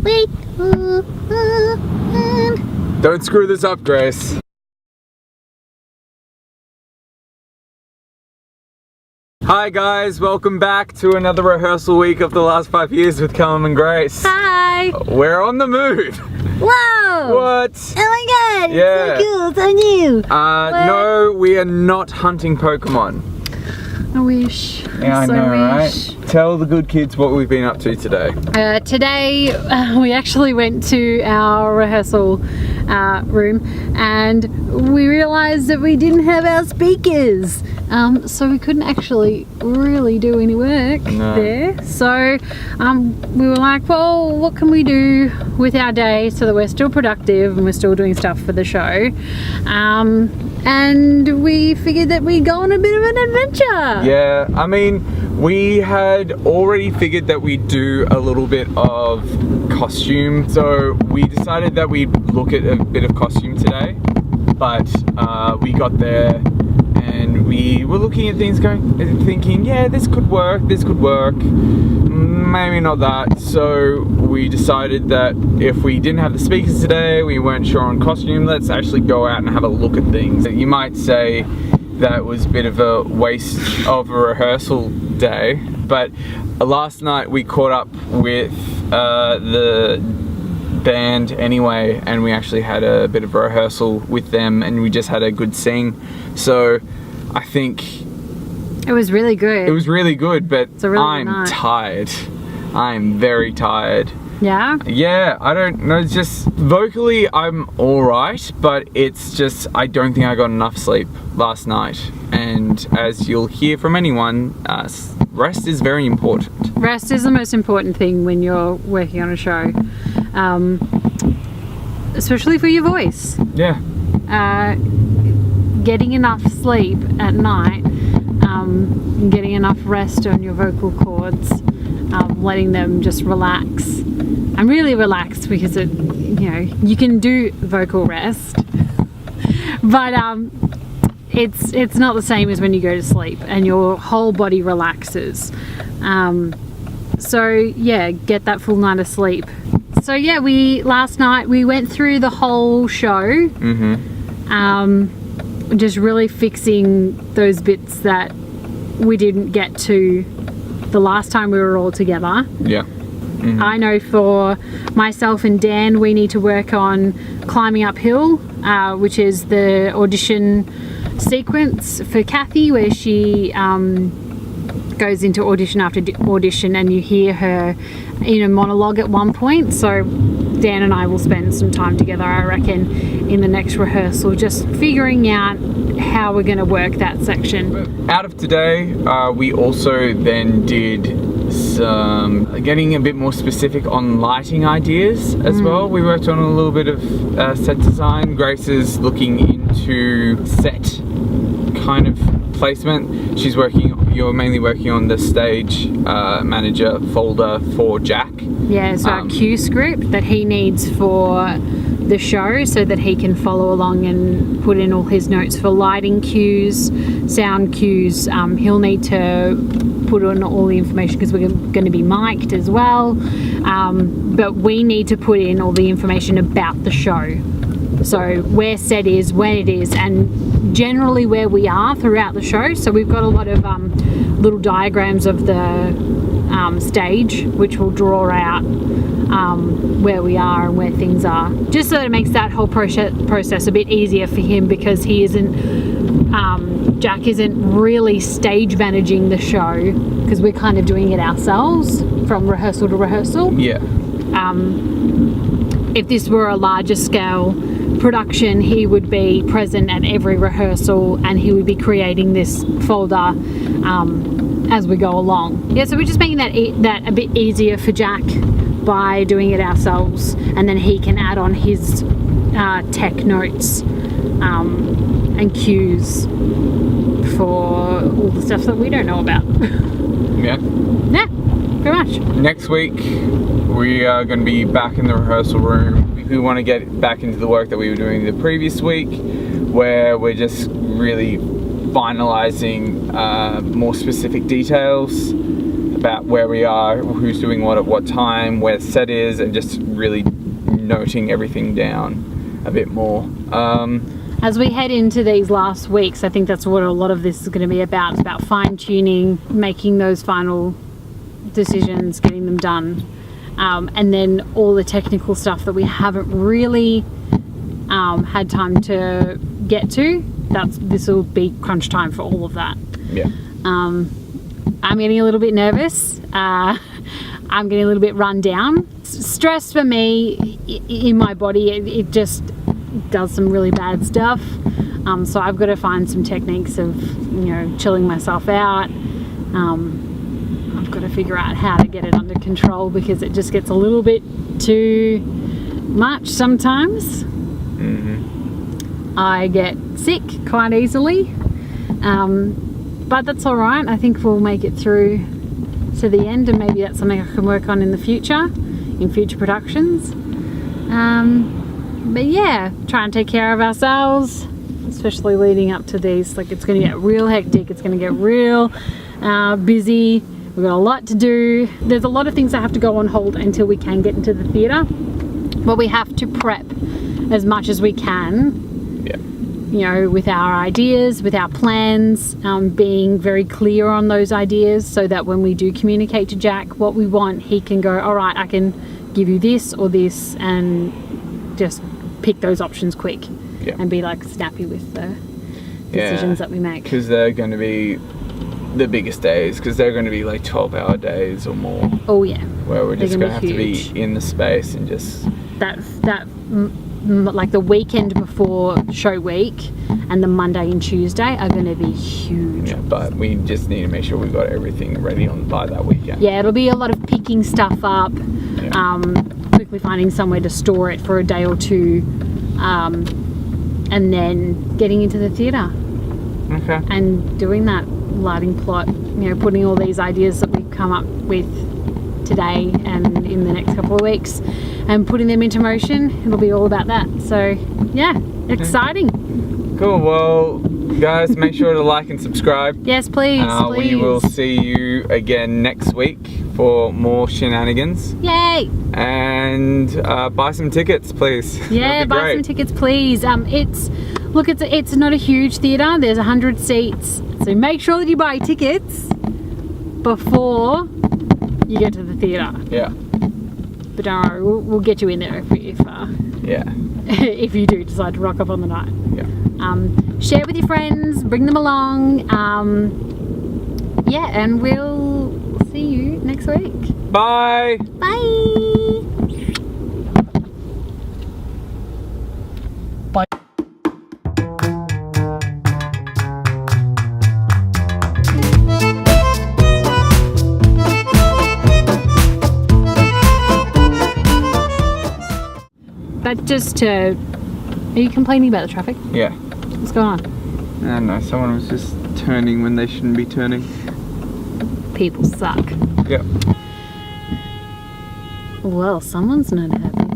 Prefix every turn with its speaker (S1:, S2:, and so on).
S1: wait.
S2: Don't screw this up, Grace. Hi guys, welcome back to another rehearsal week of the last 5 years with Callum and Grace.
S1: Hi.
S2: We're on the move.
S1: Whoa.
S2: What?
S1: Oh my god.
S2: Yeah.
S1: It's so cool. So new.
S2: No, we are not hunting Pokemon.
S1: I wish.
S2: Yeah, I know, right? Tell the good kids what we've been up to today.
S1: Today we actually went to our rehearsal room and we realised that we didn't have our speakers. So we couldn't actually really do any work there. So we were like, well, what can we do with our day so that we're still productive and we're still doing stuff for the show? And we figured that we'd go on a bit of an adventure.
S2: Yeah, I mean, we had already figured that we'd do a little bit of costume. So we decided that we'd look at a bit of costume today. But we got there and we were looking at things thinking, yeah, this could work, maybe not that. So we decided that if we didn't have the speakers today, we weren't sure on costume, let's actually go out and have a look at things. You might say that was a bit of a waste of a rehearsal day, but last night we caught up with the band anyway, and we actually had a bit of a rehearsal with them and we just had a good sing. So I think
S1: it was really good.
S2: It was really good, but I'm tired. I'm very tired.
S1: Yeah?
S2: Yeah, I don't know, it's just vocally I'm alright, but it's just I don't think I got enough sleep last night. And as you'll hear from anyone, rest is very important.
S1: Rest is the most important thing when you're working on a show. Especially for your voice.
S2: Yeah.
S1: Getting enough sleep at night, getting enough rest on your vocal cords, letting them just relax. I'm really relaxed because you can do vocal rest, but it's not the same as when you go to sleep and your whole body relaxes. So yeah, get that full night of sleep. So yeah, last night we went through the whole show, just really fixing those bits that we didn't get to the last time we were all together.
S2: Yeah.
S1: I know for myself and Dan, we need to work on Climbing Uphill, which is the audition sequence for Kathy, where she goes into audition after audition and you hear her in a monologue at one point. So Dan and I will spend some time together, I reckon, in the next rehearsal, just figuring out how we're going to work that section.
S2: Out of today, we also then did some getting a bit more specific on lighting ideas as well. We worked on a little bit of set design. Grace is looking into set kind of placement. You're mainly working on the stage manager folder for Jack.
S1: Yeah, so our cue script that he needs for the show so that he can follow along and put in all his notes for lighting cues, sound cues. He'll need to put on all the information because we're going to be mic'd as well. But we need to put in all the information about the show. So where set is, when it is, and generally where we are throughout the show. So we've got a lot of little diagrams of the stage, which will draw out where we are and where things are, just so that it makes that whole process a bit easier for him, because he isn't Jack isn't really stage managing the show because we're kind of doing it ourselves from rehearsal to rehearsal.
S2: Yeah.
S1: If this were a larger scale production, he would be present at every rehearsal and he would be creating this folder as we go along. Yeah, so we're just making that a bit easier for Jack by doing it ourselves, and then he can add on his tech notes and cues for all the stuff that we don't know about.
S2: Yeah.
S1: Yeah, pretty much.
S2: Next week we are going to be back in the rehearsal room. We want to get back into the work that we were doing the previous week, where we're just really finalizing more specific details. about where we are, who's doing what at what time, where set is, and just really noting everything down a bit more.
S1: As we head into these last weeks, I think that's what a lot of this is going to be about. It's about fine-tuning, making those final decisions, getting them done. And then all the technical stuff that we haven't really had time to get to, this will be crunch time for all of that.
S2: Yeah.
S1: I'm getting a little bit nervous. I'm getting a little bit run down. Stress for me in my body, it just does some really bad stuff. So I've got to find some techniques of, chilling myself out. I've got to figure out how to get it under control because it just gets a little bit too much sometimes. I get sick quite easily. But that's all right. I think we'll make it through to the end, and maybe that's something I can work on in future productions. But yeah, try and take care of ourselves, especially leading up to these. Like, it's going to get real hectic. It's going to get real busy. We've got a lot to do. There's a lot of things that have to go on hold until we can get into the theatre. But we have to prep as much as we can.
S2: Yeah.
S1: With our ideas, with our plans, being very clear on those ideas so that when we do communicate to Jack what we want, he can go, all right, I can give you this or this, and just pick those options quick.
S2: Yeah.
S1: And be like snappy with the decisions that we make.
S2: Because they're going to be the biggest days, because they're going to be like 12-hour days or more.
S1: Oh yeah.
S2: Where we're just going to have
S1: huge.
S2: to be in the space and just...
S1: Like the weekend before show week and the Monday and Tuesday are going to be huge.
S2: Yeah, but we just need to make sure we've got everything ready by that weekend.
S1: Yeah, it'll be a lot of picking stuff up, quickly finding somewhere to store it for a day or two, and then getting into the theatre.
S2: Okay.
S1: And doing that lighting plot, putting all these ideas that we've come up with today and in the next couple of weeks and putting them into motion. It'll be all about that. So yeah, exciting.
S2: Cool. Well, guys, make sure to like and subscribe.
S1: Yes, please.
S2: We will see you again next week for more shenanigans.
S1: Yay!
S2: And buy some tickets, please.
S1: Yeah, buy some tickets, please. It's not a huge theatre. There's 100 seats, so make sure that you buy tickets before you get to the theatre.
S2: Yeah.
S1: But don't worry, we'be get you in there if you do decide to rock up on the night.
S2: Yeah.
S1: Share with your friends, bring them along. And we'll see you next week.
S2: Bye.
S1: Bye. But are you complaining about the traffic?
S2: Yeah.
S1: What's going on?
S2: I don't know, someone was just turning when they shouldn't be turning.
S1: People suck.
S2: Yep.
S1: Well, someone's not happy.